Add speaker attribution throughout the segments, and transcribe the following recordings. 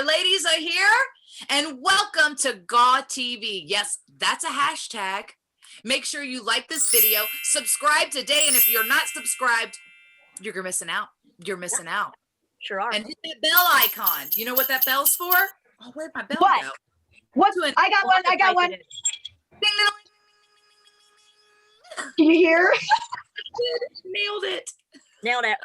Speaker 1: ladies are here, and welcome to GAW TV. Yes, that's a hashtag. Make sure you like this video, subscribe today, and if you're not subscribed, you're missing out. You're missing out.
Speaker 2: Sure are.
Speaker 1: And hit that bell icon. You know what that bell's for? Oh, where'd my bell
Speaker 2: What?
Speaker 1: go?
Speaker 2: What? I got one. I got one. Ding, Can you hear?
Speaker 1: Nailed it.
Speaker 2: Nailed it.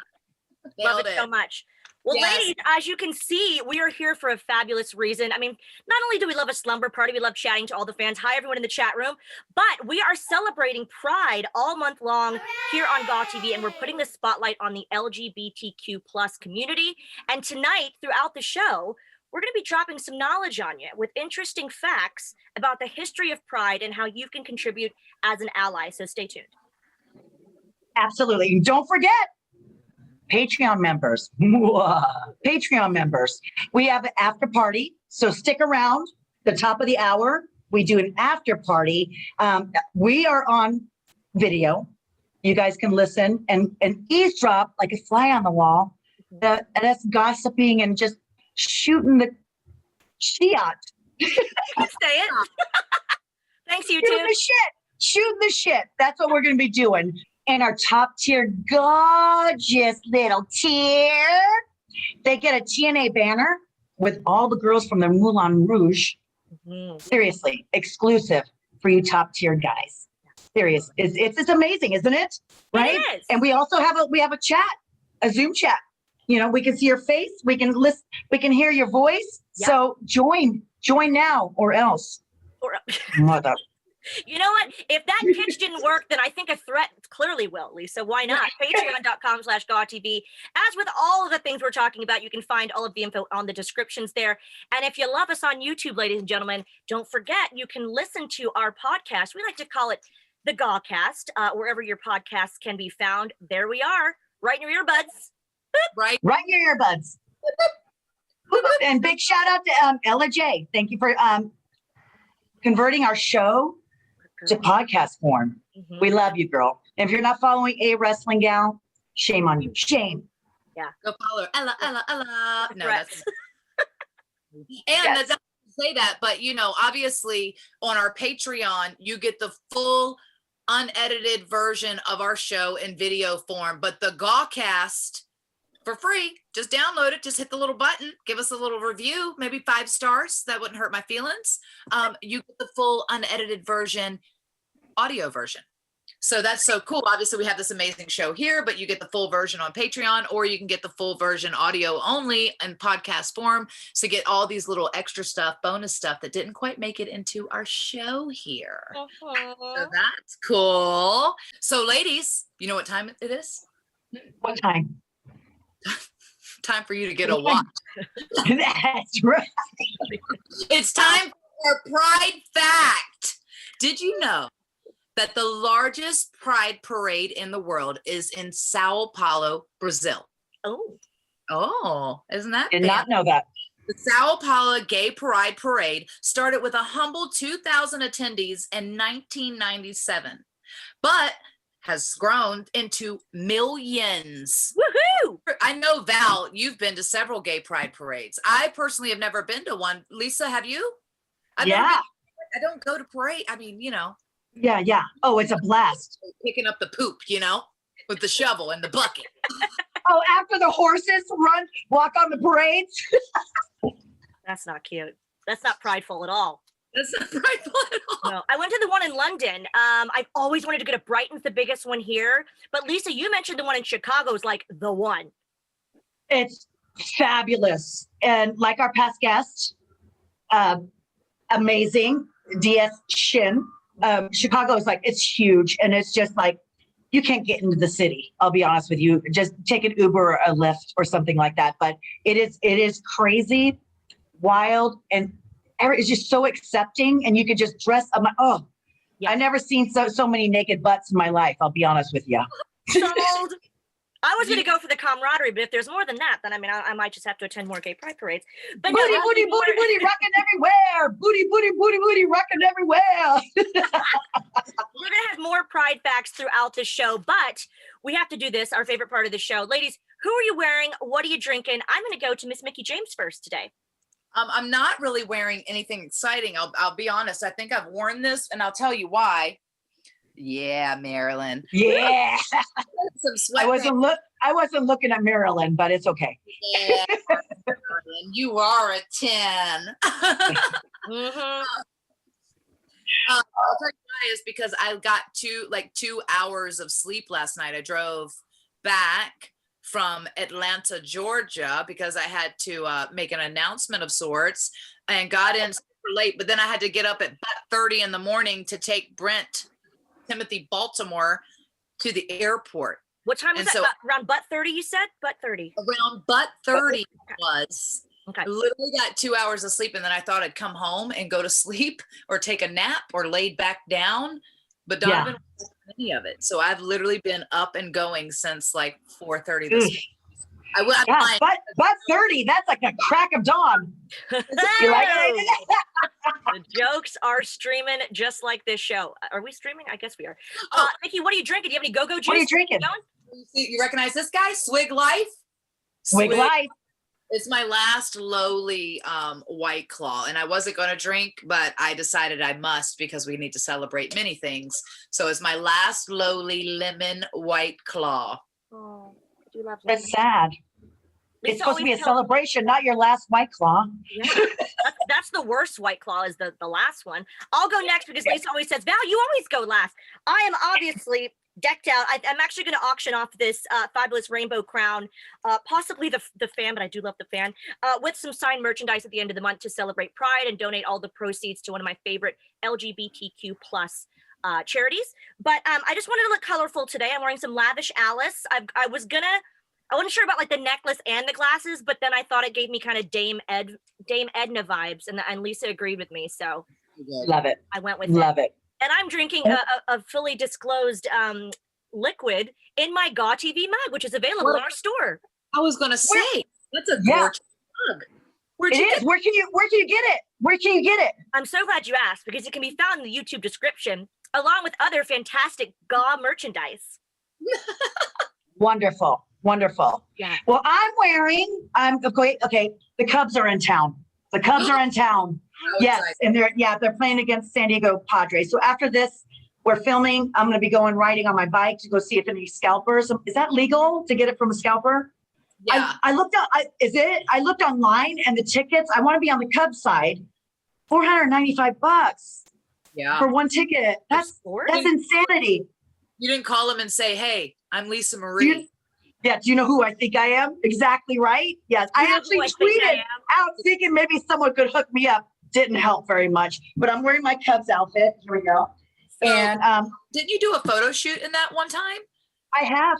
Speaker 2: Love it so much. Well,
Speaker 1: Yes.
Speaker 2: ladies, as you can see, we are here for a fabulous reason. I mean, not only do we love a slumber party, we love chatting to all the fans. Hi, everyone in the chat room. But we are celebrating Pride all month long here on GAW TV, and we're putting the spotlight on the LGBTQ plus community. And tonight, throughout the show, we're going to be dropping some knowledge on you with interesting facts about the history of Pride and how you can contribute as an ally. So stay tuned.
Speaker 3: Absolutely. And don't forget, Patreon members. Patreon members. We have an after party. So stick around. The top of the hour, we do an after party. We are on video. You guys can listen and eavesdrop like a fly on the wall. And us gossiping and just shooting the shit.
Speaker 2: Say it. Thanks, YouTube.
Speaker 3: Shooting the shit. Shooting the shit. That's what we're going to be doing. And our top tier, gorgeous little tier, they get a TNA banner with all the girls from the Moulin Rouge. Seriously, exclusive for you top tier guys. Serious, it's amazing, isn't it? Right?
Speaker 2: It is.
Speaker 3: And we also have a chat, a Zoom chat. You know, we can see your face, we can listen, we can hear your voice.
Speaker 2: Yeah.
Speaker 3: So join now or else. Mother.
Speaker 2: You know what? If that pitch didn't work, then I think a threat clearly will, Lisa. Why not? Patreon.com/GAW-TV. As with all of the things we're talking about, you can find all of the info on the descriptions there. And if you love us on YouTube, ladies and gentlemen, don't forget you can listen to our podcast. We like to call it the GAW-cast, wherever your podcasts can be found. There we are, right in your earbuds.
Speaker 1: Right
Speaker 3: in your earbuds. And big shout out to Ella J. Thank you for converting our show to podcast form. We love you, girl. And if you're not following A Wrestling Gal, shame on you. Shame.
Speaker 2: Yeah.
Speaker 1: Go follow her. Ella. No, that's and
Speaker 3: Yes.
Speaker 1: that's say that, but you know, obviously on our Patreon, you get the full unedited version of our show in video form, but the GAW-cast for free, just download it, just hit the little button, give us a little review, maybe 5 stars, that wouldn't hurt my feelings. You get the full unedited version, audio version. So that's so cool. Obviously we have this amazing show here, but you get the full version on Patreon, or you can get the full version audio only in podcast form. So get all these little extra stuff, bonus stuff that didn't quite make it into our show here. So that's cool. So ladies, you know what time it is?
Speaker 3: What time?
Speaker 1: Time for you to get a watch.
Speaker 3: That's right.
Speaker 1: It's time for Pride Fact. Did you know that the largest Pride parade in the world is in Sao Paulo, Brazil? Oh, isn't that?
Speaker 3: Did not know that.
Speaker 1: The Sao Paulo Gay Pride Parade started with a humble 2,000 attendees in 1997, but has grown into millions.
Speaker 2: Woohoo!
Speaker 1: I know, Val, you've been to several gay pride parades. I personally have never been to one. Lisa, have you? I don't go to parade. I mean, you know.
Speaker 3: Yeah. Oh, it's a blast.
Speaker 1: Picking up the poop, you know, with the shovel and the bucket.
Speaker 3: Oh, after the horses walk on the parades.
Speaker 2: That's not cute. That's not prideful at all.
Speaker 1: That's not prideful at all.
Speaker 2: No, I went to the one in London. I've always wanted to go to Brighton's, the biggest one here. But Lisa, you mentioned the one in Chicago is like the one.
Speaker 3: It's fabulous. And like our past guest, amazing, DS Shin. Chicago is like, it's huge. And it's just like, you can't get into the city. I'll be honest with you. Just take an Uber or a Lyft or something like that. But it is crazy, wild, and it's just so accepting, and you could just dress. I'm like, oh, yeah. I've never seen so many naked butts in my life. I'll be honest with you.
Speaker 2: Sold. I was going to go for the camaraderie, but if there's more than that, then I mean, I might just have to attend more gay pride parades. But
Speaker 3: booty, booty, rocking everywhere. Booty, rocking everywhere.
Speaker 2: We're going to have more pride facts throughout the show, but we have to do this, our favorite part of the show. Ladies, who are you wearing? What are you drinking? I'm going to go to Miss Mickie James first today.
Speaker 1: I'm not really wearing anything exciting. I'll be honest. I think I've worn this, and I'll tell you why. Yeah, Marilyn.
Speaker 3: Yeah.
Speaker 1: Some
Speaker 3: I
Speaker 1: sweatpants.
Speaker 3: wasn't looking at Marilyn, but it's okay.
Speaker 1: Yeah, Marilyn, you are a 10.
Speaker 2: Mhm.
Speaker 1: I'll tell you why is because I got 2 hours of sleep last night. I drove back from Atlanta, Georgia, because I had to make an announcement of sorts, and got in super late. But then I had to get up at 30 in the morning to take Brent Timothy Baltimore to the airport.
Speaker 2: What time was
Speaker 1: And
Speaker 2: that?
Speaker 1: so
Speaker 2: Around butt 30, you said? Butt 30.
Speaker 1: around 30 was.
Speaker 2: Okay.
Speaker 1: I literally got 2 hours of sleep, and then I thought I'd come home and go to sleep or take a nap or laid back down. But Donovan wasn't doing any of it. So I've literally been up and going since like 4:30 this morning.
Speaker 3: Yeah, but 30, that's like a crack of dawn. You like it?
Speaker 2: The jokes are streaming just like this show. Are we streaming? I guess we are.
Speaker 1: Oh.
Speaker 2: Mickie, what are you drinking? Do you have any go-go juice?
Speaker 3: What are you drinking?
Speaker 1: You recognize this guy? Swig Life?
Speaker 3: Swig Life.
Speaker 1: It's my last lowly White Claw, and I wasn't going to drink, but I decided I must because we need to celebrate many things. So it's my last lowly lemon White Claw.
Speaker 2: Oh, I do love
Speaker 3: That's sad. It's supposed to be a celebration, not your last White Claw.
Speaker 2: Yeah. That's the worst White Claw is the last one. I'll go next because Lisa always says, Val, you always go last. I am obviously decked out. I'm actually going to auction off this fabulous rainbow crown, possibly the fan, but I do love the fan, with some signed merchandise at the end of the month to celebrate Pride and donate all the proceeds to one of my favorite LGBTQ plus charities. But I just wanted to look colorful today. I'm wearing some lavish Alice. I wasn't sure about like the necklace and the glasses, but then I thought it gave me kind of Dame Edna vibes, and Lisa agreed with me, so
Speaker 3: Love it.
Speaker 2: I went with
Speaker 3: Love it.
Speaker 2: And I'm drinking a fully disclosed liquid in my GAW TV mug, which is available in our store.
Speaker 1: I was going to say, that's a
Speaker 3: Yeah.
Speaker 1: gorgeous mug. Where'd
Speaker 3: It
Speaker 1: you
Speaker 3: is.
Speaker 1: get
Speaker 3: Where can you get it? Where can you get it?
Speaker 2: I'm so glad you asked because it can be found in the YouTube description along with other fantastic GAW merchandise.
Speaker 3: Wonderful. Wonderful.
Speaker 2: Yeah.
Speaker 3: Well, I'm okay. The Cubs are in town. The Cubs are in town.
Speaker 1: How
Speaker 3: Yes.
Speaker 1: exciting.
Speaker 3: And they're playing against San Diego Padres. So after this, we're filming. I'm going to be going riding on my bike to go see if any scalpers. Is that legal to get it from a scalper?
Speaker 1: Yeah.
Speaker 3: I looked up. I looked online and the tickets. I want to be on the Cubs side. $495
Speaker 1: Yeah.
Speaker 3: for one ticket. That's insanity.
Speaker 1: You didn't call him and say, hey, I'm Lisa
Speaker 3: Do
Speaker 1: Marie.
Speaker 3: you know who I think I am? Exactly right. Yes. I actually tweeted out thinking maybe someone could hook me up. Didn't help very much, but I'm wearing my Cubs outfit. Here we go.
Speaker 1: So,
Speaker 3: And
Speaker 1: didn't you do a photo shoot in that one time?
Speaker 3: I have,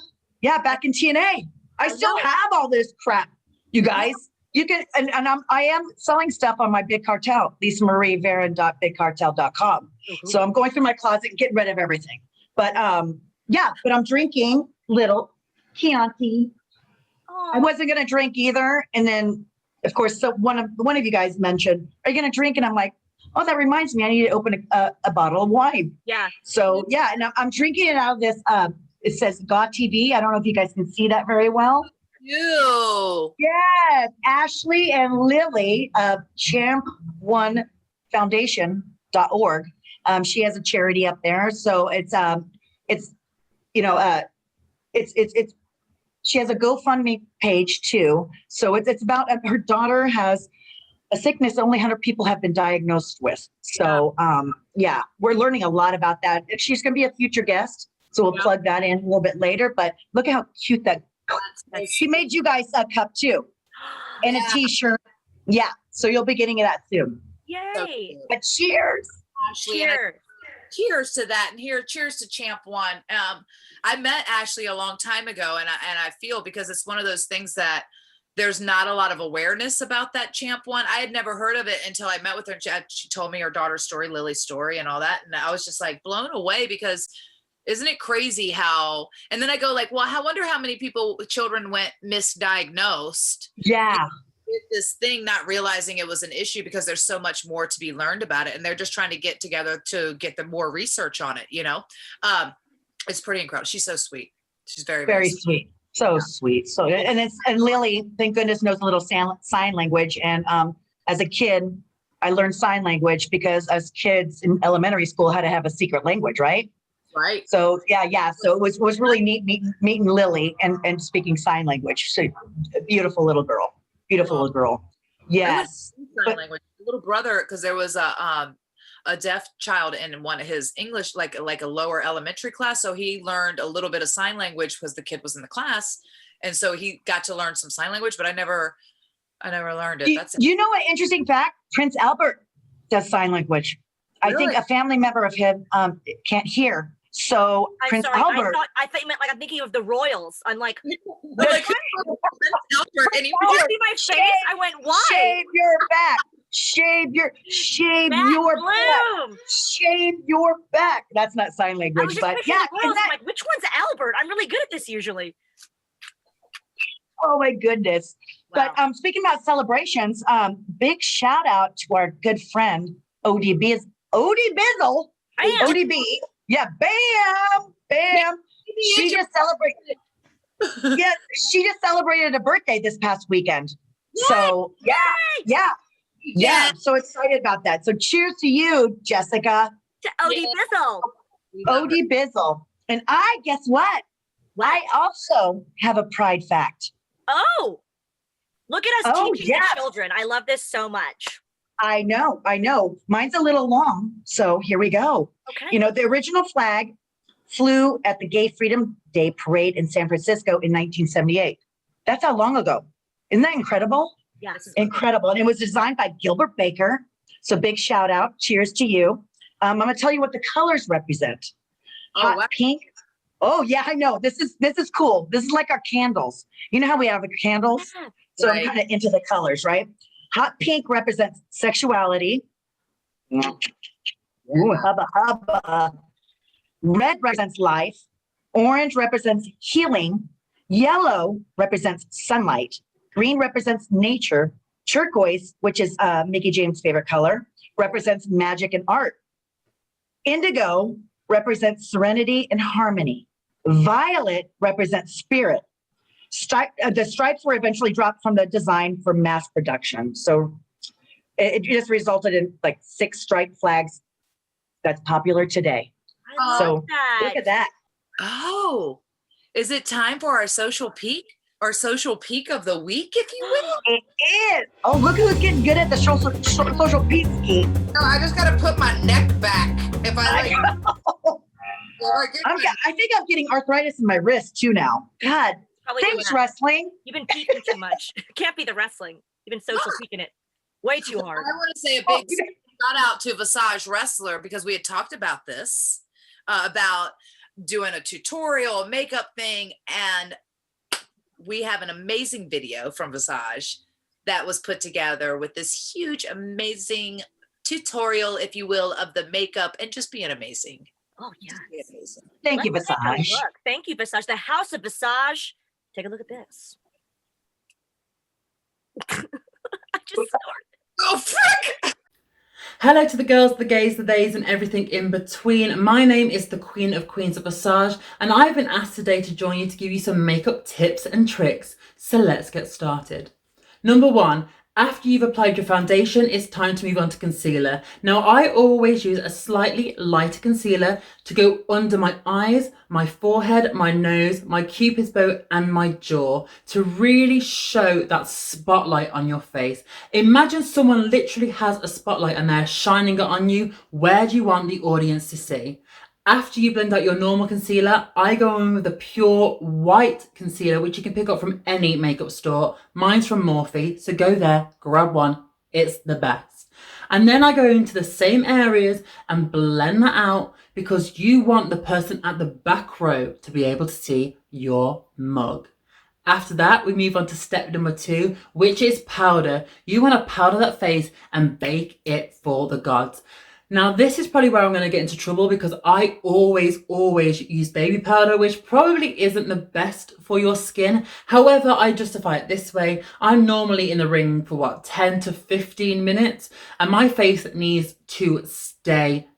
Speaker 3: back in TNA. I still have all this crap, you guys. You can, and I am selling stuff on my Big Cartel, LisaMarieVaron.BigCartel.com. So I'm going through my closet and getting rid of everything. But but I'm drinking little Chianti. I wasn't gonna drink either, and then of course, so one of you guys mentioned, "Are you gonna drink?" And I'm like, "Oh, that reminds me, I need to open a bottle of wine."
Speaker 2: Yeah.
Speaker 3: So and I'm drinking it out of this. It says GAW TV. I don't know if you guys can see that very well.
Speaker 1: You.
Speaker 3: Yes, Ashley and Lily of champ1foundation.org. She has a charity up there. So she has a GoFundMe page too. So it's about her daughter has a sickness only 100 people have been diagnosed with. So we're learning a lot about that. She's going to be a future guest. So we'll plug that in a little bit later. But look at how cute that. She made you guys a cup too, and a T-shirt. Yeah, so you'll be getting that soon.
Speaker 2: Yay!
Speaker 3: But cheers,
Speaker 1: Ashley.
Speaker 2: Cheers.
Speaker 1: Cheers to that, and cheers to Champ One. I met Ashley a long time ago, and I feel because it's one of those things that there's not a lot of awareness about that Champ One. I had never heard of it until I met with her. She told me her daughter's story, Lily's story, and all that, and I was just like blown away because. Isn't it crazy how, and then I go like, well, I wonder how many children went misdiagnosed.
Speaker 3: Yeah.
Speaker 1: With this thing, not realizing it was an issue because there's so much more to be learned about it. And they're just trying to get together to get the more research on it, It's pretty incredible. She's so sweet. She's very,
Speaker 3: very sweet. So sweet. So, and Lily, thank goodness, knows a little sign language. And as a kid, I learned sign language because as kids in elementary school had to have a secret language, right?
Speaker 1: Right.
Speaker 3: So yeah. So it was really neat meeting Lily and speaking sign language. So beautiful little girl. Beautiful little girl. Yes.
Speaker 1: Sign language. Little brother, because there was a deaf child in one of his English, like a lower elementary class. So he learned a little bit of sign language because the kid was in the class. And so he got to learn some sign language, but I never learned it. That's
Speaker 3: You know, an interesting fact, Prince Albert does sign language.
Speaker 1: Really?
Speaker 3: I think a family member of him can't hear. So
Speaker 2: I'm
Speaker 3: Prince
Speaker 2: sorry.
Speaker 3: Albert.
Speaker 2: I thought you meant like I'm thinking of the royals. I'm like,
Speaker 1: like Prince Albert, and he
Speaker 2: did you see my face? I went, why?
Speaker 3: Shave your back. Shave your
Speaker 2: Bloom.
Speaker 3: back. Shave your back. That's not sign
Speaker 2: I was
Speaker 3: language,
Speaker 2: just
Speaker 3: but
Speaker 2: picturing
Speaker 3: yeah.
Speaker 2: the royals. I'm like, which one's Albert? I'm really good at this usually.
Speaker 3: Oh my goodness.
Speaker 1: Wow.
Speaker 3: But speaking about celebrations, big shout out to our good friend ODB Bizzle.
Speaker 2: Bam.
Speaker 3: ODB. Yeah, bam. She just celebrated. Yeah, she just celebrated a birthday this past weekend. So yeah. So excited about that. So cheers to you, Jessica.
Speaker 2: To OD Bizzle.
Speaker 3: OD Bizzle. And guess what? I also have a pride fact.
Speaker 2: Oh, look at us teaching
Speaker 3: yes.
Speaker 2: the children. I love this so much.
Speaker 3: I know. Mine's a little long, so here we go.
Speaker 2: Okay.
Speaker 3: You know, the original flag flew at the Gay Freedom Day Parade in San Francisco in 1978. That's how long ago. Isn't that incredible?
Speaker 2: Yes.
Speaker 3: Incredible. And it was designed by Gilbert Baker. So big shout out. Cheers to you. I'm going to tell you what the colors represent. Hot
Speaker 1: wow.
Speaker 3: pink. Oh, yeah, I know. This is cool. This is like our candles. You know how we have the candles?
Speaker 2: Yeah.
Speaker 3: So
Speaker 1: Right.
Speaker 3: I'm kind of into the colors, right? Hot pink represents sexuality. Ooh, hubba, hubba. Red represents life. Orange represents healing. Yellow represents sunlight. Green represents nature. Turquoise, which is Mickie James' favorite color, represents magic and art. Indigo represents serenity and harmony. Violet represents spirit. The stripes were eventually dropped from the design for mass production. So it just resulted in like 6 striped flags that's popular today.
Speaker 2: I
Speaker 3: So
Speaker 2: love that.
Speaker 3: look at that.
Speaker 1: Oh, is it time for our social peak? Our social peak of the week, if you will?
Speaker 3: It is. Oh, look who's getting good at the social peak ski.
Speaker 1: No, I just got to put my neck back. If I
Speaker 3: I think I'm getting arthritis in my wrist too now. God,
Speaker 2: Probably
Speaker 3: thanks,
Speaker 2: doing that.
Speaker 3: wrestling.
Speaker 2: You've been peeking too much. Can't be the wrestling. You've been social peeking it way too hard.
Speaker 1: I want to say a big shout out to Visage Wrestler because we had talked about this, about doing a tutorial, a makeup thing, and we have an amazing video from Visage that was put together with this huge, amazing tutorial, if you will, of the makeup and just being amazing.
Speaker 2: Oh, yeah.
Speaker 1: Just be amazing.
Speaker 3: Thank you,
Speaker 2: Let's take a
Speaker 3: Visage.
Speaker 2: look. Thank you, Visage. The House of Visage. Take a look at this. I just snorted.
Speaker 1: Oh, frick!
Speaker 4: Hello to the girls, the gays, the theys, and everything in between. My name is the Queen of Queens of Visage, and I've been asked today to join you to give you some makeup tips and tricks. So let's get started. Number 1, after you've applied your foundation, it's time to move on to concealer. Now, I always use a slightly lighter concealer to go under my eyes, my forehead, my nose, my cupid's bow, and my jaw to really show that spotlight on your face. Imagine someone literally has a spotlight and they're shining it on you. Where do you want the audience to see? After you blend out your normal concealer, I go in with a pure white concealer, which you can pick up from any makeup store. Mine's from Morphe, so go there, grab one. It's the best. And then I go into the same areas and blend that out because you want the person at the back row to be able to see your mug. After that, we move on to step number 2, which is powder. You want to powder that face and bake it for the gods. Now, this is probably where I'm going to get into trouble because I always use baby powder, which probably isn't the best for your skin. However, I justify it this way. I'm normally in the ring for 10 to 15 minutes, and my face needs to stay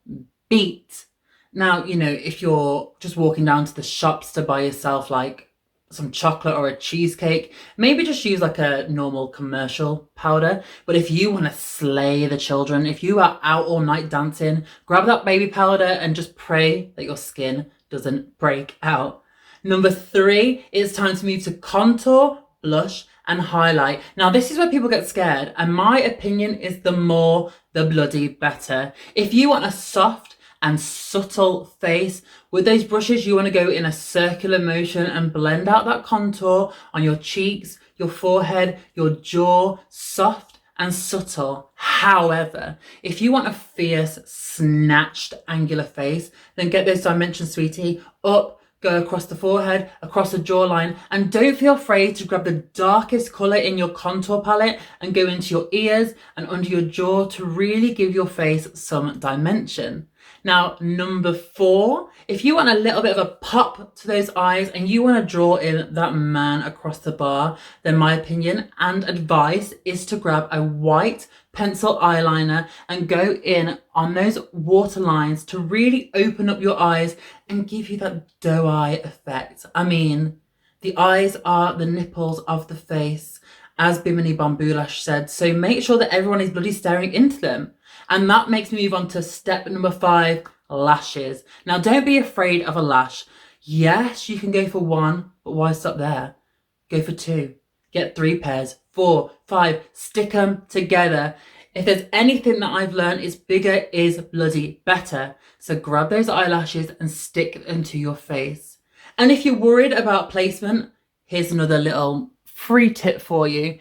Speaker 4: beat. Now, you know, if you're just walking down to the shops to buy yourself like some chocolate or a cheesecake, maybe just use like a normal commercial powder. But if you want to slay the children, if you are out all night dancing, grab that baby powder and just pray that your skin doesn't break out. Number 3, it's time to move to contour, blush, and highlight. Now, this is where people get scared, and my opinion is the more, the bloody better. If you want a soft and subtle face, with those brushes, you want to go in a circular motion and blend out that contour on your cheeks, your forehead, your jaw, soft and subtle. However, if you want a fierce, snatched, angular face, then get those dimensions, sweetie, up, go across the forehead, across the jawline, and don't feel afraid to grab the darkest colour in your contour palette and go into your ears and under your jaw to really give your face some dimension. Now, number 4, if you want a little bit of a pop to those eyes and you want to draw in that man across the bar, then my opinion and advice is to grab a white pencil eyeliner and go in on those waterlines to really open up your eyes and give you that doe eye effect. I mean, the eyes are the nipples of the face, as Bimini Bambulash said, so make sure that everyone is bloody staring into them. And that makes me move on to step number 5, lashes. Now, don't be afraid of a lash. Yes, you can go for 1, but why stop there? Go for 2. Get 3 pairs, 4, 5, stick them together. If there's anything that I've learned, is bigger is bloody better. So grab those eyelashes and stick them to your face. And if you're worried about placement, here's another little free tip for you.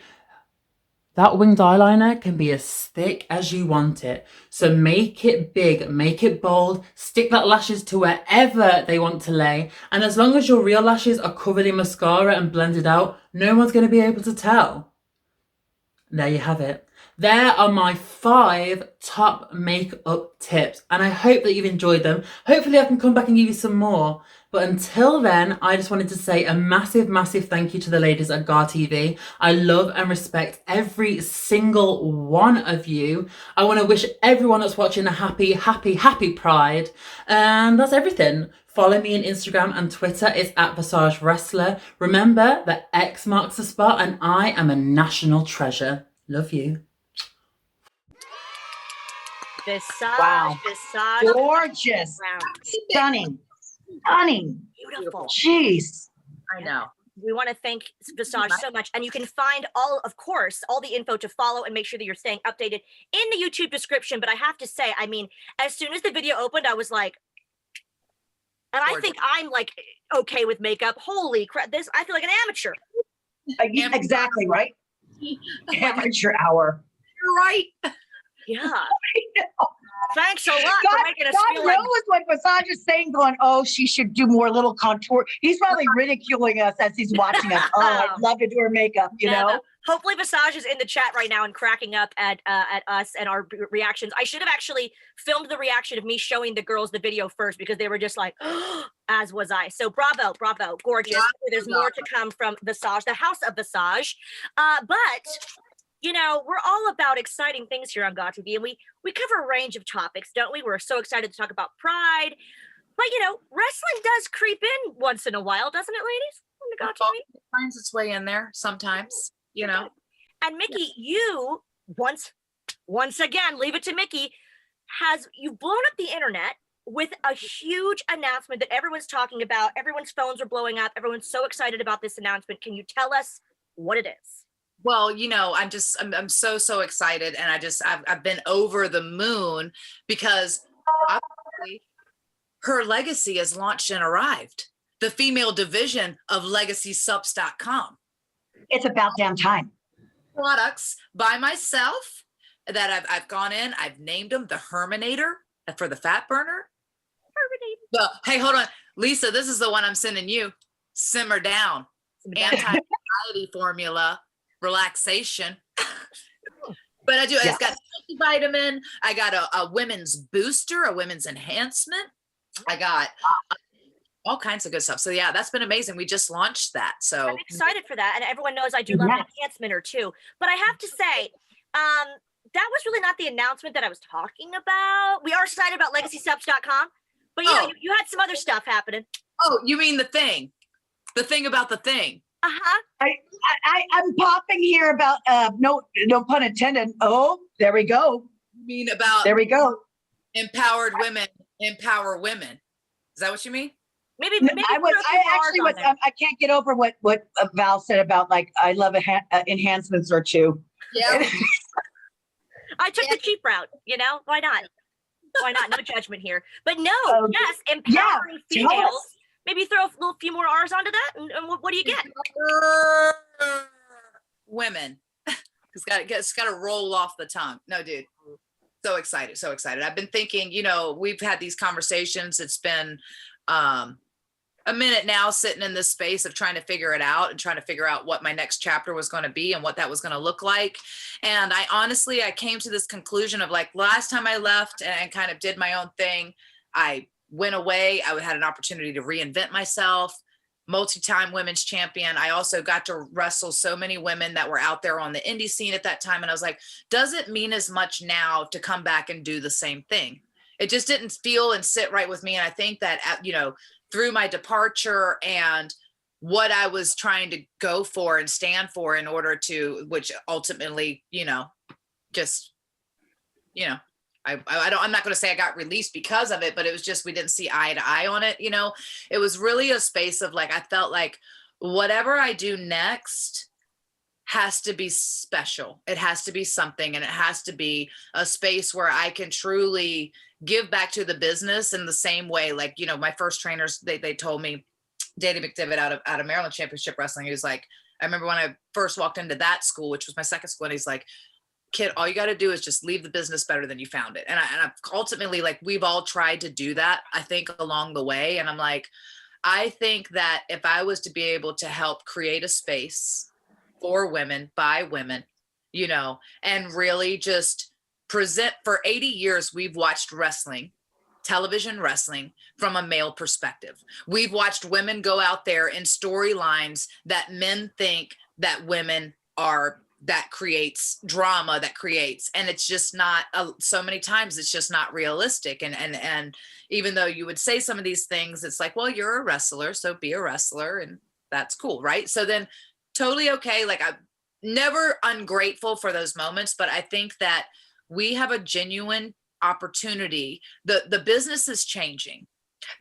Speaker 4: That winged eyeliner can be as thick as you want it. So make it big, make it bold, stick that lashes to wherever they want to lay. And as long as your real lashes are covered in mascara and blended out, no one's going to be able to tell. There you have it. There are my 5 top makeup tips, and I hope that you've enjoyed them. Hopefully I can come back and give you some more. But until then, I just wanted to say a massive, massive thank you to the ladies at GAW TV. I love and respect every single one of you. I want to wish everyone that's watching a happy, happy, happy Pride. And that's everything. Follow me on Instagram and Twitter. It's @VisageWrestler. Remember that X marks the spot and I am a national treasure. Love you.
Speaker 2: Visage,
Speaker 3: Wow.
Speaker 2: Visage.
Speaker 3: Gorgeous. Stunning. Stunning.
Speaker 2: Beautiful.
Speaker 3: Jeez.
Speaker 1: I know.
Speaker 2: We want to thank Visage so much. And you can find all the info to follow and make sure that you're staying updated in the YouTube description. But I have to say, I mean, as soon as the video opened, I was like, and I think I'm like okay with makeup. Holy crap. I feel like an amateur.
Speaker 3: Exactly, right? Amateur hour.
Speaker 1: You're right.
Speaker 2: Yeah. Thanks a lot for making us
Speaker 3: God
Speaker 2: feel like
Speaker 3: knows what Visage is saying, going, oh, she should do more little contour. He's probably ridiculing us as he's watching us. Oh, I'd love to do her makeup, you know?
Speaker 2: Hopefully Visage is in the chat right now and cracking up at us and our reactions. I should have actually filmed the reaction of me showing the girls the video first because they were just like, as was I. So bravo, bravo, gorgeous.
Speaker 1: Yeah,
Speaker 2: There's more to come from Visage, the House of Visage. But you know, we're all about exciting things here on GAW TV, and we cover a range of topics, don't we? We're so excited to talk about Pride. But, you know, wrestling does creep in once in a while, doesn't it, ladies? On the GAW TV?
Speaker 1: It finds its way in there sometimes, you know.
Speaker 2: And Mickie, you, once again, leave it to Mickie, you've blown up the internet with a huge announcement that everyone's talking about. Everyone's phones are blowing up. Everyone's so excited about this announcement. Can you tell us what it is?
Speaker 1: Well, you know, I'm so excited, and I've been over the moon because obviously her legacy is launched and arrived. The female division of LegacySups.com.
Speaker 3: It's about damn time.
Speaker 1: Products by myself that I've gone in. I've named them the Herminator for the fat burner. Hey, hold on, Lisa. This is the one I'm sending you. Simmer down. Anti-anxiety formula. Relaxation. But I do, it's got vitamin. I got a women's booster, a women's enhancement. I got all kinds of good stuff. So yeah, that's been amazing. We just launched that. So
Speaker 2: I'm excited for that. And everyone knows I do love an enhancement or two. But I have to say, that was really not the announcement that I was talking about. We are excited about LegacySups.com, but you know, you had some other stuff happening.
Speaker 1: Oh, you mean the thing? The thing about the thing.
Speaker 2: Uh-huh.
Speaker 3: I'm popping here about no pun intended. Oh, there we go.
Speaker 1: You mean about
Speaker 3: There we go.
Speaker 1: empowered women empower women? Is that what you mean?
Speaker 2: Maybe
Speaker 3: I
Speaker 2: throw a few
Speaker 3: actually
Speaker 2: R's
Speaker 3: was
Speaker 2: on there.
Speaker 3: I can't get over what Val said about like I love enhancements or two.
Speaker 1: Yeah.
Speaker 2: I took the cheap route, you know? Why not? Why not? No judgment here. But no, yes,
Speaker 3: yeah,
Speaker 2: empowering females. Maybe throw a little few more R's onto that, and what do you get?
Speaker 1: Women. It's got to roll off the tongue. No, dude. So excited, so excited. I've been thinking, you know, we've had these conversations. It's been a minute now sitting in this space of trying to figure it out and trying to figure out what my next chapter was going to be and what that was going to look like. And I came to this conclusion of like last time I left and kind of did my own thing, I went away. I had an opportunity to reinvent myself, multi-time women's champion. I also got to wrestle so many women that were out there on the indie scene at that time. And I was like, does it mean as much now to come back and do the same thing? It just didn't feel and sit right with me. And I think that, you know, through my departure and what I was trying to go for and stand for in order to, which ultimately, you know, just, you know, I'm not going to say I got released because of it, but it was just, we didn't see eye to eye on it. You know, it was really a space of like, I felt like whatever I do next has to be special. It has to be something, and it has to be a space where I can truly give back to the business in the same way. Like, you know, my first trainers, they told me, Danny McDivitt out of Maryland Championship Wrestling, he was like, I remember when I first walked into that school, which was my second school, and he's like, kid, all you got to do is just leave the business better than you found it. And I ultimately, like, we've all tried to do that, I think, along the way. And I'm like, I think that if I was to be able to help create a space for women, by women, you know, and really just present, for 80 years, we've watched wrestling, television wrestling, from a male perspective. We've watched women go out there in storylines that men think that women are, that creates drama, that creates, and it's just not, so many times it's just not realistic. And even though you would say some of these things, it's like, well, you're a wrestler, so be a wrestler, and that's cool, right? So then totally okay. Like, I'm never ungrateful for those moments, but I think that we have a genuine opportunity. The business is changing.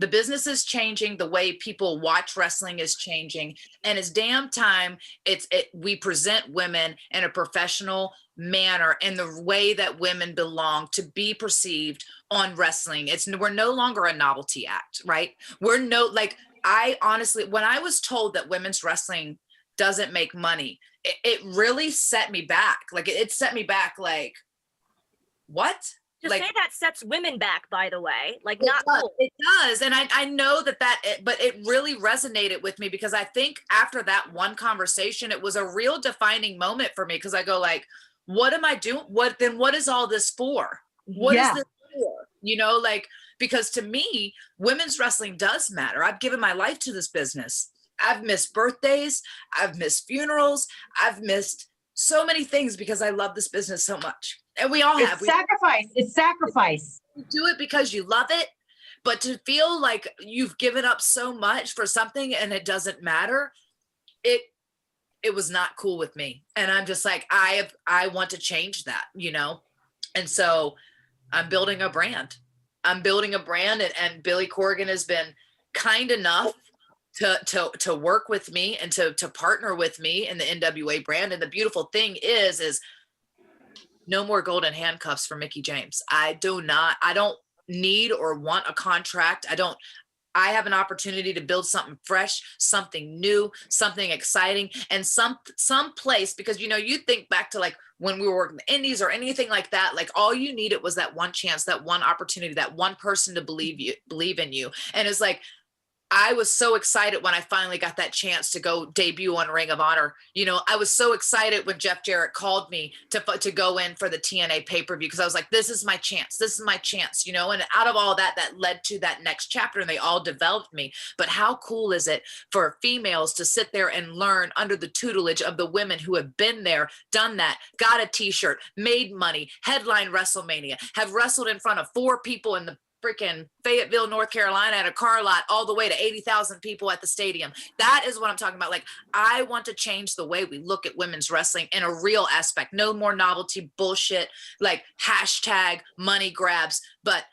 Speaker 1: The business is changing. The way people watch wrestling is changing, and it's damn time we present women in a professional manner, in the way that women belong to be perceived on wrestling. We're no longer a novelty act, right? I honestly, when I was told that women's wrestling doesn't make money, it really set me back. Like, it set me back, like, what?
Speaker 2: To
Speaker 1: like,
Speaker 2: say that sets women back, by the way, like,
Speaker 1: it
Speaker 2: not
Speaker 1: does,
Speaker 2: cool.
Speaker 1: It does. And I know but it really resonated with me, because I think after that one conversation, it was a real defining moment for me. Cause I go like, what am I doing? What is all this for? What is this for? You know, like, because to me, women's wrestling does matter. I've given my life to this business. I've missed birthdays. I've missed funerals. I've missed so many things because I love this business so much. And we all have.
Speaker 3: It's sacrifice.
Speaker 1: You do it because you love it, but to feel like you've given up so much for something and it doesn't matter, it was not cool with me. And I'm just like, I want to change that, you know? And so I'm building a brand. And Billy Corrigan has been kind enough to work with me and to partner with me in the NWA brand. And the beautiful thing is no more golden handcuffs for Mickie James. I don't need or want a contract. I have an opportunity to build something fresh, something new, something exciting, and some place, because, you know, you think back to like when we were working the indies or anything like that, like all you needed was that one chance, that one opportunity, that one person to believe in you. And it's like, I was so excited when I finally got that chance to go debut on Ring of Honor. You know, I was so excited when Jeff Jarrett called me to go in for the TNA pay-per-view, because I was like, this is my chance. This is my chance, you know, and out of all that led to that next chapter, and they all developed me. But how cool is it for females to sit there and learn under the tutelage of the women who have been there, done that, got a t-shirt, made money, headline WrestleMania, have wrestled in front of 4 people in the freaking Fayetteville, North Carolina at a car lot all the way to 80,000 people at the stadium. That is what I'm talking about. Like, I want to change the way we look at women's wrestling in a real aspect. No more novelty bullshit, like hashtag money grabs, but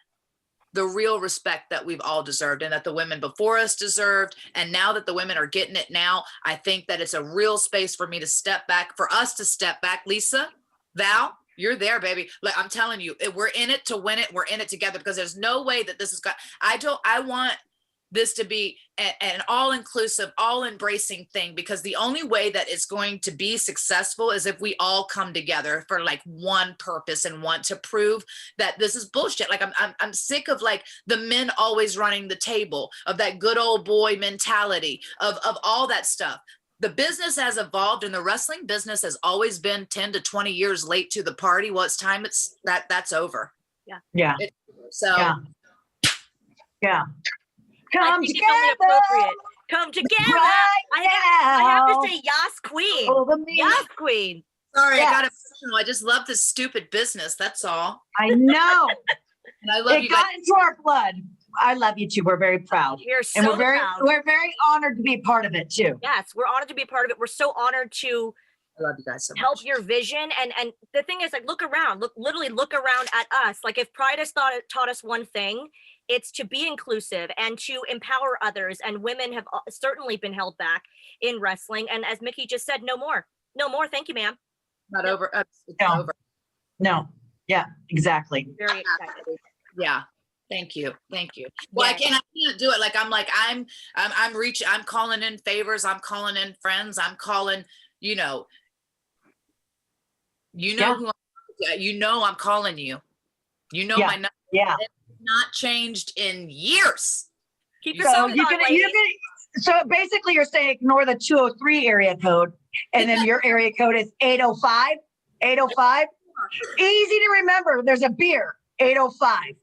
Speaker 1: the real respect that we've all deserved and that the women before us deserved. And now that the women are getting it now, I think that it's a real space for me to step back, for us to step back. Lisa, Val, you're there, baby. Like, I'm telling you, we're in it to win it. We're in it together, because there's no way that this is got, I want this to be an all-inclusive, all-embracing thing, because the only way that it's going to be successful is if we all come together for like one purpose and want to prove that this is bullshit. Like, I'm sick of like the men always running the table, of that good old boy mentality, of all that stuff. The business has evolved, and the wrestling business has always been 10 to 20 years late to the party. Well, it's time that's over.
Speaker 3: Yeah.
Speaker 1: So
Speaker 3: Yeah.
Speaker 2: I
Speaker 3: Come
Speaker 2: think
Speaker 3: together.
Speaker 2: it's only appropriate. Come together.
Speaker 3: Right
Speaker 2: I have
Speaker 3: now.
Speaker 2: to say, Yas Queen.
Speaker 3: Over me.
Speaker 2: Yas Queen.
Speaker 1: sorry,
Speaker 3: Yes.
Speaker 1: I got emotional. I just love this stupid business. That's all.
Speaker 3: I know.
Speaker 1: And I love
Speaker 3: It
Speaker 1: you guys.
Speaker 3: got into our blood. I love you too. We're very proud.
Speaker 2: We're so
Speaker 3: And we're
Speaker 2: proud.
Speaker 3: very honored to be part of it too.
Speaker 2: Yes, we're honored to be a part of it. We're so honored to
Speaker 1: I love you guys so
Speaker 2: help
Speaker 1: much.
Speaker 2: your vision. And the thing is, like, look around, literally look around at us. Like, if Pride has taught us one thing, it's to be inclusive and to empower others. And women have certainly been held back in wrestling. And as Mickie just said, no more. Thank you, ma'am.
Speaker 1: Not over. It's
Speaker 3: No.
Speaker 1: over.
Speaker 3: No. Yeah, exactly.
Speaker 2: Very excited.
Speaker 1: Yeah. Thank you. Well,
Speaker 2: Yes.
Speaker 1: I can't do it. Like, I'm reaching, I'm calling in favors. I'm calling in friends. I'm calling,
Speaker 3: Yeah.
Speaker 1: who I'm calling you.
Speaker 3: Yeah.
Speaker 1: My number
Speaker 3: Yeah.
Speaker 1: has not changed in years.
Speaker 2: Keep your
Speaker 3: So
Speaker 2: phones
Speaker 3: you
Speaker 2: on,
Speaker 3: can,
Speaker 2: ladies.
Speaker 3: so basically you're saying ignore the 203 area code, and then your area code is 805. 805. Easy to remember. There's a beer. 805.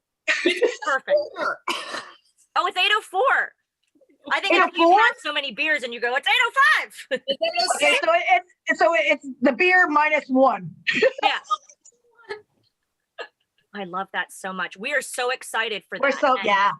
Speaker 2: Perfect. Oh, it's 804. I think it's
Speaker 3: 804?
Speaker 2: you've had so many beers and you go, it's 805.
Speaker 3: Okay, so it's the beer minus one.
Speaker 2: Yeah. I love that so much. We are so excited for
Speaker 3: We're
Speaker 2: that.
Speaker 3: so
Speaker 2: And
Speaker 3: yeah.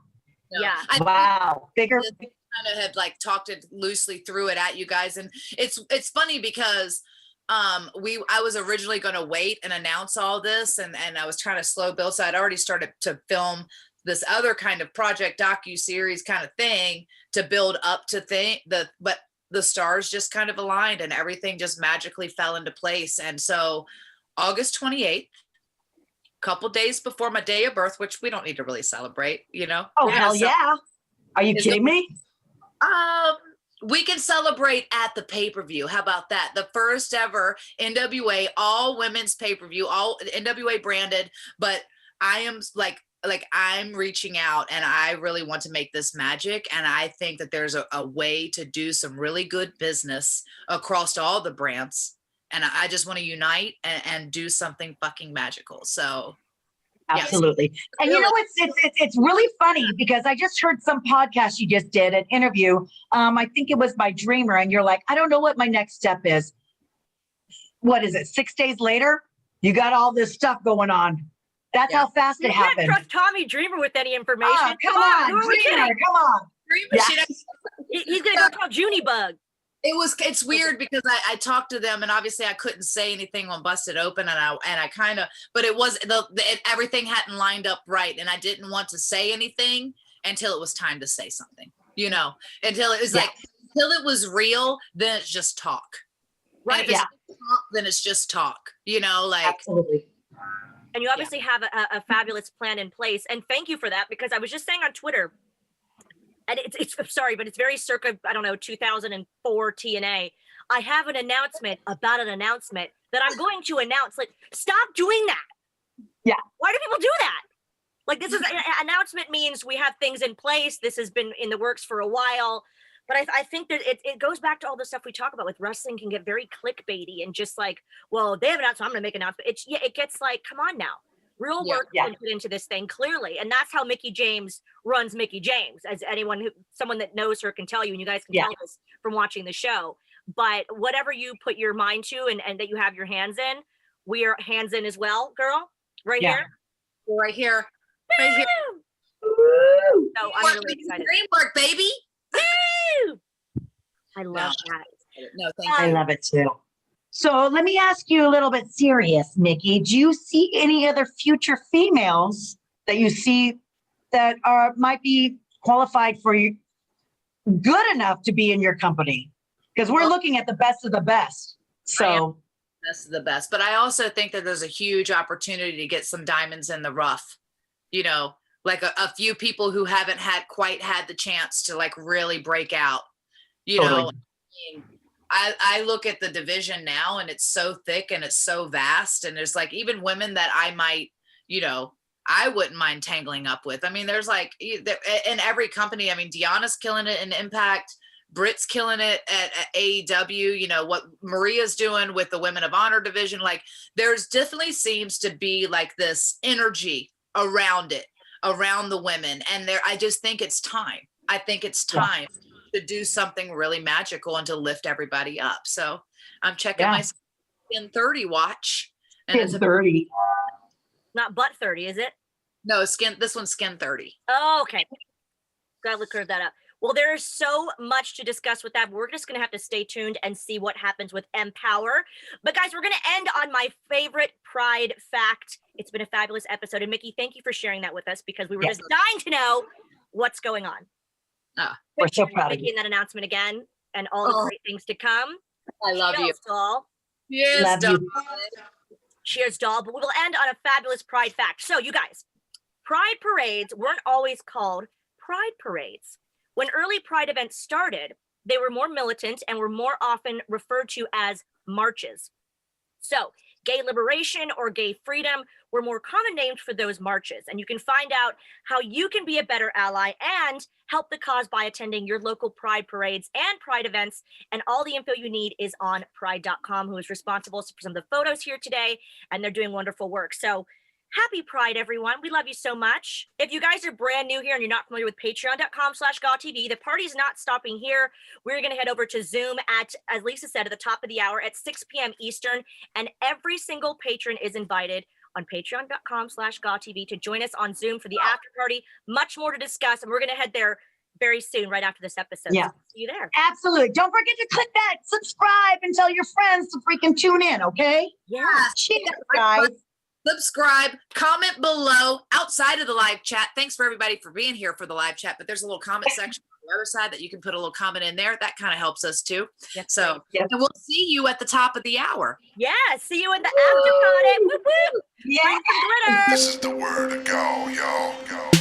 Speaker 2: Yeah.
Speaker 3: Wow. Bigger.
Speaker 1: Kind of had like talked it loosely through it at you guys, and it's funny because I was originally going to wait and announce all this, and I was trying to slow build, so I'd already started to film this other kind of project docu-series kind of thing to build up to but the stars just kind of aligned and everything just magically fell into place. And so August 28th, couple days before my day of birth, which we don't need to really celebrate,
Speaker 3: Oh,
Speaker 1: We're gonna
Speaker 3: hell yeah. Are you
Speaker 1: Is
Speaker 3: kidding me?
Speaker 1: We can celebrate at the pay-per-view. How about that? The first ever NWA all women's pay-per-view, all NWA branded, but I am like I'm reaching out and I really want to make this magic. And I think that there's a way to do some really good business across all the brands. And I just want to unite and do something fucking magical. So
Speaker 3: Absolutely. And you know, it's really funny because I just heard some podcast you just did, an interview. I think it was by Dreamer, and you're like, I don't know what my next step is. What is it? 6 days later, you got all this stuff going on. That's how fast it
Speaker 2: You can't
Speaker 3: happened.
Speaker 2: trust Tommy Dreamer with any information.
Speaker 3: Oh, come on,
Speaker 2: who are we
Speaker 3: Dreamer,
Speaker 2: kidding?
Speaker 3: come on.
Speaker 1: yeah.
Speaker 2: He's gonna go tell Junebug.
Speaker 1: It's weird because I talked to them and obviously I couldn't say anything on Busted Open, and I kind of, but it was everything hadn't lined up right, and I didn't want to say anything until it was time to say something, until it was until it was real, then it's just talk.
Speaker 2: Right.
Speaker 1: And if it's talk, then it's just talk,
Speaker 3: Absolutely.
Speaker 2: And you obviously have a fabulous plan in place. And thank you for that, because I was just saying on Twitter, and it's sorry, but it's very circa, I don't know, 2004 TNA. I have an announcement about an announcement that I'm going to announce. Like, stop doing that.
Speaker 3: Yeah.
Speaker 2: Why do people do that? Like, this is an announcement means we have things in place. This has been in the works for a while. But I think that it goes back to all the stuff we talk about with wrestling can get very clickbaity and just like, well, they have an announcement, I'm going to make an announcement. It gets like, come on now. Real work been put into this thing, clearly. And that's how Mickie James runs Mickie James, as someone that knows her can tell you, and you guys can tell this from watching the show. But whatever you put your mind to and that you have your hands in, we are hands in as well, girl. Right here.
Speaker 1: right here. Right here.
Speaker 3: Woo!
Speaker 2: So I'm really excited.
Speaker 1: Framework, baby.
Speaker 2: Woo! I love that.
Speaker 1: No, thank
Speaker 3: I
Speaker 1: you.
Speaker 3: love it too. So let me ask you a little bit serious, Mickie. Do you see any other future females that you see that might be qualified for you, good enough to be in your company? Because we're looking at the best of the best. So
Speaker 1: That's the best. But I also think that there's a huge opportunity to get some diamonds in the rough. You know, like a few people who haven't quite had the chance to like really break out. You
Speaker 3: Totally.
Speaker 1: know, I look at the division now and it's so thick and it's so vast. And there's like even women that I might, you know, I wouldn't mind tangling up with. I mean, there's like in every company, I mean, Deanna's killing it in Impact. Britt's killing it at AEW, you know, what Maria's doing with the Women of Honor division. Like there's definitely seems to be like this energy around it, around the women. And I just think it's time. I think it's time to do something really magical and to lift everybody up. So I'm checking my Skin 30 watch. And it's
Speaker 3: 30.
Speaker 2: Not butt 30, is it?
Speaker 1: No, this one's Skin 30.
Speaker 2: Oh, okay. Gotta curve that up. Well, there is so much to discuss with that. We're just going to have to stay tuned and see what happens with Empower. But guys, we're going to end on my favorite Pride fact. It's been a fabulous episode. And Mickie, thank you for sharing that with us because we were just dying to know what's going on.
Speaker 3: We're so proud of
Speaker 2: Mickie
Speaker 3: you.
Speaker 2: and that announcement again and all the great things to come.
Speaker 1: I love you.
Speaker 2: Cheers, doll.
Speaker 1: Yes,
Speaker 3: Love you.
Speaker 2: Cheers, doll. But we will end on a fabulous Pride fact. So you guys, Pride parades weren't always called Pride parades. When early Pride events started, they were more militant and were more often referred to as marches. So gay liberation or gay freedom were more common names for those marches. And you can find out how you can be a better ally and help the cause by attending your local Pride parades and Pride events. And all the info you need is on pride.com, who is responsible for some of the photos here today. And they're doing wonderful work. So happy Pride, everyone. We love you so much. If you guys are brand new here and you're not familiar with patreon.com/GAW TV, the party's not stopping here. We're going to head over to Zoom at, as Lisa said, at the top of the hour at 6 p.m. Eastern. And every single patron is invited on patreon.com/GAW TV to join us on Zoom for the after party. Much more to discuss. And we're going to head there very soon, right after this episode.
Speaker 3: Yeah.
Speaker 2: So see you there.
Speaker 3: Absolutely. Don't forget to click that subscribe and tell your friends to freaking tune in, okay?
Speaker 2: Yeah.
Speaker 3: Cheers, guys.
Speaker 1: Subscribe, comment below outside of the live chat. Thanks for everybody for being here for the live chat, but there's a little comment section on the other side that you can put a little comment in there. That kind of helps us too.
Speaker 2: Yes,
Speaker 1: So
Speaker 3: yes.
Speaker 1: and we'll see you at the top of the hour.
Speaker 2: Yeah. See you in the after party. Woo, woo.
Speaker 3: Yeah.
Speaker 2: Glitter.
Speaker 5: This is the word of GAW, y'all.